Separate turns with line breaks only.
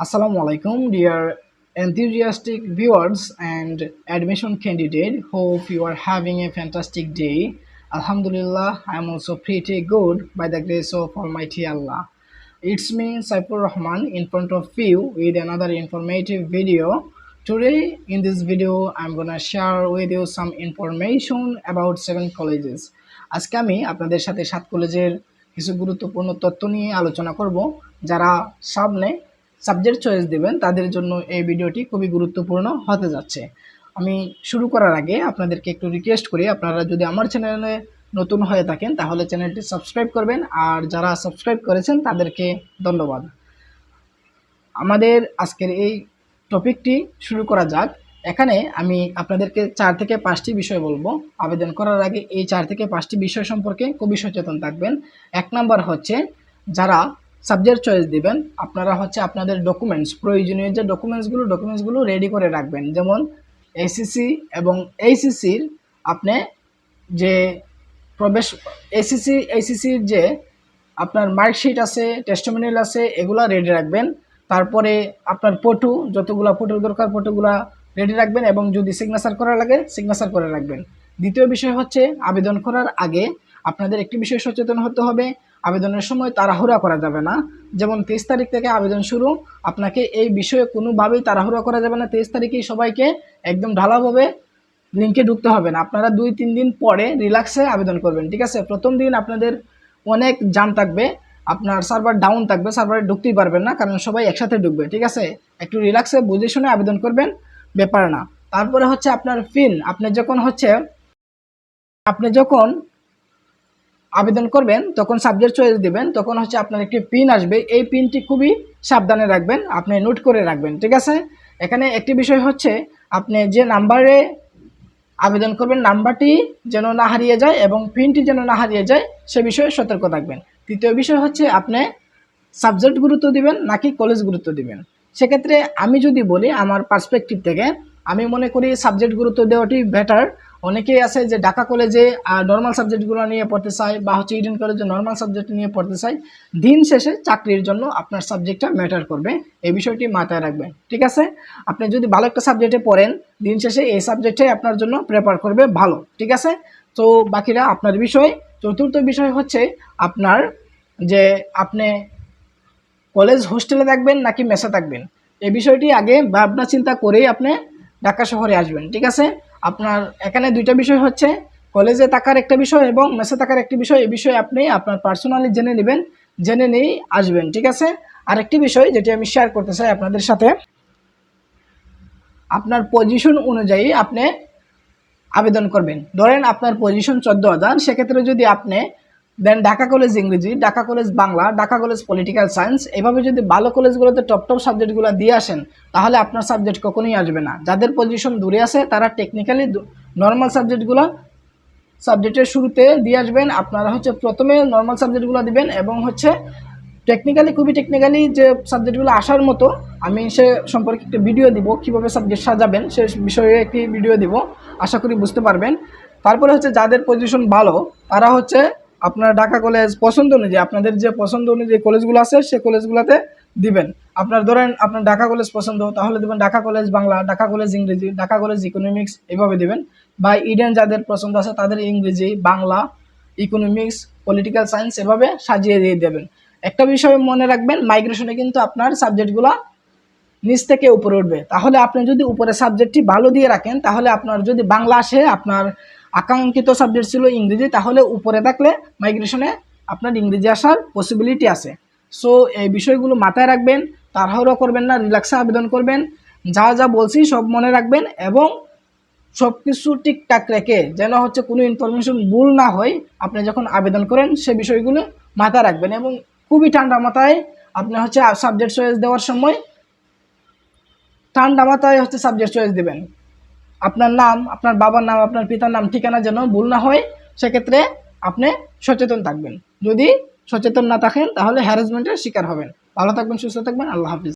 Assalamu alaikum, dear enthusiastic viewers and admission candidate. Hope you are having a fantastic day. Alhamdulillah, I am also pretty good by the grace of Almighty Allah. It's me, Saifur Rahman, in front of you with another informative video. Today, in this video, I'm gonna share with you some information about 7 colleges. আজকে আমি আপনাদের সাথে 7 কলেজের কিছু গুরুত্বপূর্ণ তথ্য নিয়ে আলোচনা করব। যারা সামনে সাবজেক্ট চয়েস দিবেন তাদের জন্য এই ভিডিওটি খুবই গুরুত্বপূর্ণ হতে যাচ্ছে। আমি শুরু করার আগে আপনাদেরকে একটু রিকোয়েস্ট করি, আপনারা যদি আমার চ্যানেলে নতুন হয়ে থাকেন তাহলে চ্যানেলটি সাবস্ক্রাইব করবেন, আর যারা সাবস্ক্রাইব করেছেন তাদেরকে ধন্যবাদ। আমাদের আজকের এই টপিকটি শুরু করা যাক। এখানে আমি আপনাদেরকে 4 থেকে 5টি বিষয় বলবো। আবেদন করার আগে এই 4 থেকে 5টি বিষয় সম্পর্কে খুবই সচেতন থাকবেন। 1 নম্বর হচ্ছে, যারা সাবজেক্ট চয়েস দিবেন আপনারা হচ্ছে আপনাদের ডকুমেন্টস, প্রয়োজনীয় যে ডকুমেন্টসগুলো রেডি করে রাখবেন। যেমন এসিসি এবং এইসিসির আপনি যে প্রবেশ এইসিসির যে আপনার মার্কশিট আছে, টেস্টিমোনিয়াল আছে, এগুলো রেডি রাখবেন। তারপরে আপনার ফটো, যতগুলো ফটো দরকার ফটোগুলো রেডি রাখবেন, এবং যদি সিগনেচার করা লাগে সিগনেচার করে রাখবেন। দ্বিতীয় বিষয় হচ্ছে, আবেদন করার আগে আপনাদের একটি বিষয় সচেতন হতে হবে। আবেদনের সময় তাড়াহুড়া করা যাবে না। যেমন 23 তারিখ থেকে আবেদন শুরু, আপনাকে এই বিষয়ে কোনোভাবেই তাড়াহুড়া করা যাবে না। 23 তারিখেই সবাইকে একদম ঢালাভাবে লিঙ্কে ঢুকতে হবে না। আপনারা 2-3 দিন পরে রিল্যাক্সে আবেদন করবেন, ঠিক আছে? প্রথম দিন আপনাদের অনেক জাম থাকবে, আপনার সার্ভার ডাউন থাকবে, সার্ভারে ঢুকতেই পারবেন না, কারণ সবাই একসাথে ঢুকবে, ঠিক আছে? একটু রিল্যাক্সে বুঝে শুনে আবেদন করবেন, ব্যাপার না। তারপরে হচ্ছে আপনার পিন, আপনি যখন আবেদন করবেন তখন সাবজেক্ট চয়েস দিবেন, তখন হচ্ছে আপনার একটি পিন আসবে। এই পিনটি খুবই সাবধানে রাখবেন, আপনি নোট করে রাখবেন, ঠিক আছে? এখানে একটি বিষয় হচ্ছে, আপনি যে নাম্বারে আবেদন করবেন নাম্বারটি যেন না হারিয়ে যায় এবং পিনটি যেন না হারিয়ে যায়, সে বিষয়ে সতর্ক থাকবেন। তৃতীয় বিষয় হচ্ছে, আপনি সাবজেক্ট গুরুত্ব দিবেন নাকি কলেজ গুরুত্ব দিবেন। সেক্ষেত্রে আমি যদি বলি আমার পার্সপেক্টিভ থেকে, আমি মনে করি সাবজেক্ট গুরুত্ব দেওয়াটি বেটার। অনেকেই আছে যে ঢাকা কলেজে নর্মাল সাবজেক্টগুলো নিয়ে পড়তে চায়, বা হচ্ছে ইডেন কলেজে নর্মাল সাবজেক্ট নিয়ে পড়তে চায়। দিন শেষে চাকরির জন্য আপনার সাবজেক্টটা ম্যাটার করবে, এই বিষয়টি মাথায় রাখবেন, ঠিক আছে? আপনি যদি ভালো একটা সাবজেক্টে পড়েন, দিন শেষে এই সাবজেক্টটাই আপনার জন্য প্রেফার করবে ভালো, ঠিক আছে? তো বাকিরা আপনার বিষয়। চতুর্থ বিষয় হচ্ছে আপনার যে আপনি কলেজ হোস্টেলে থাকবেন নাকি মেসে থাকবেন, এই বিষয়টি আগে ভাবনা চিন্তা করেই আপনি ঢাকা শহরে আসবেন, ঠিক আছে? আপনার এখানে 2টা বিষয় হচ্ছে, কলেজে থাকার একটা বিষয় এবং মেসে থাকার একটি বিষয়। এই বিষয়ে আপনি আপনার পার্সোনালি জেনে নেবেন, জেনে নিয়েই আসবেন, ঠিক আছে? আরেকটি বিষয় যেটি আমি শেয়ার করতে চাই আপনাদের সাথে, আপনার পজিশন অনুযায়ী আপনি আবেদন করবেন। ধরেন আপনার পজিশন 14,000, সেক্ষেত্রে যদি আপনি দেন ঢাকা কলেজ ইংরেজি, Dhaka college Bangla, Dhaka college political science, এভাবে যদি ভালো কলেজগুলোতে টপ সাবজেক্টগুলো দিয়ে আসেন, তাহলে আপনার সাবজেক্ট কখনোই আসবে না। যাদের পজিশন দূরে আছে তারা টেকনিক্যালি নর্মাল সাবজেক্টের শুরুতে দিয়ে আসবেন। আপনারা হচ্ছে প্রথমে নর্মাল সাবজেক্টগুলো দিবেন, এবং হচ্ছে খুবই টেকনিক্যালি যে সাবজেক্টগুলো আসার মতো, আমি সে সম্পর্কে একটা ভিডিও দিব, কীভাবে সাবজেক্ট সাজাবেন সে বিষয়ে একটি ভিডিও দিব, আশা করি বুঝতে পারবেন। তারপরে হচ্ছে যাদের পজিশন ভালো তারা হচ্ছে আপনার ঢাকা কলেজ পছন্দ অনুযায়ী, আপনাদের যে পছন্দ অনুযায়ী কলেজগুলো আছে সে কলেজগুলোতে দিবেন। আপনার ধরেন আপনার ঢাকা কলেজ পছন্দ, তাহলে দেবেন ঢাকা কলেজ বাংলা, ঢাকা কলেজ ইংরেজি, ঢাকা কলেজ ইকোনমিক্স, এভাবে দেবেন। বা ইডেন যাদের পছন্দ আছে তাদের ইংরেজি, বাংলা, ইকোনমিক্স, পলিটিক্যাল সায়েন্স, এভাবে সাজিয়ে দিয়ে দেবেন। একটা বিষয় মনে রাখবেন, মাইগ্রেশনে কিন্তু আপনার সাবজেক্টগুলো নিচ থেকে উপরে উঠবে। তাহলে আপনি যদি উপরে সাবজেক্টটি ভালো দিয়ে রাখেন, তাহলে আপনার যদি বাংলা আসে, আপনার আকাঙ্ক্ষিত সাবজেক্ট ছিল ইংরেজি, তাহলে উপরে থাকলে মাইগ্রেশনে আপনার ইংরেজি আসার পসিবিলিটি আছে। সো এই বিষয়গুলো মাথায় রাখবেন, তাড়াহুড়ো করবেন না, রিল্যাক্সে আবেদন করবেন। যা যা বলছি সব মনে রাখবেন, এবং সব কিছু ঠিকঠাক রেখে যেন হচ্ছে কোনো ইনফরমেশন ভুল না হয় আপনি যখন আবেদন করেন, সে বিষয়গুলো মাথায় রাখবেন। এবং খুবই ঠান্ডা মাথায় আপনি হচ্ছে সাবজেক্ট চয়েস দেওয়ার সময় সাবজেক্ট চয়েস দেবেন। আপনার নাম, আপনার বাবার নাম, আপনার পিতার নাম, ঠিকানা যেন ভুল না হয়, সেক্ষেত্রে আপনি সচেতন থাকবেন। যদি সচেতন না থাকেন তাহলে হ্যারাসমেন্টের শিকার হবেন। ভালো থাকবেন, সুস্থ থাকবেন, আল্লাহ হাফিজ।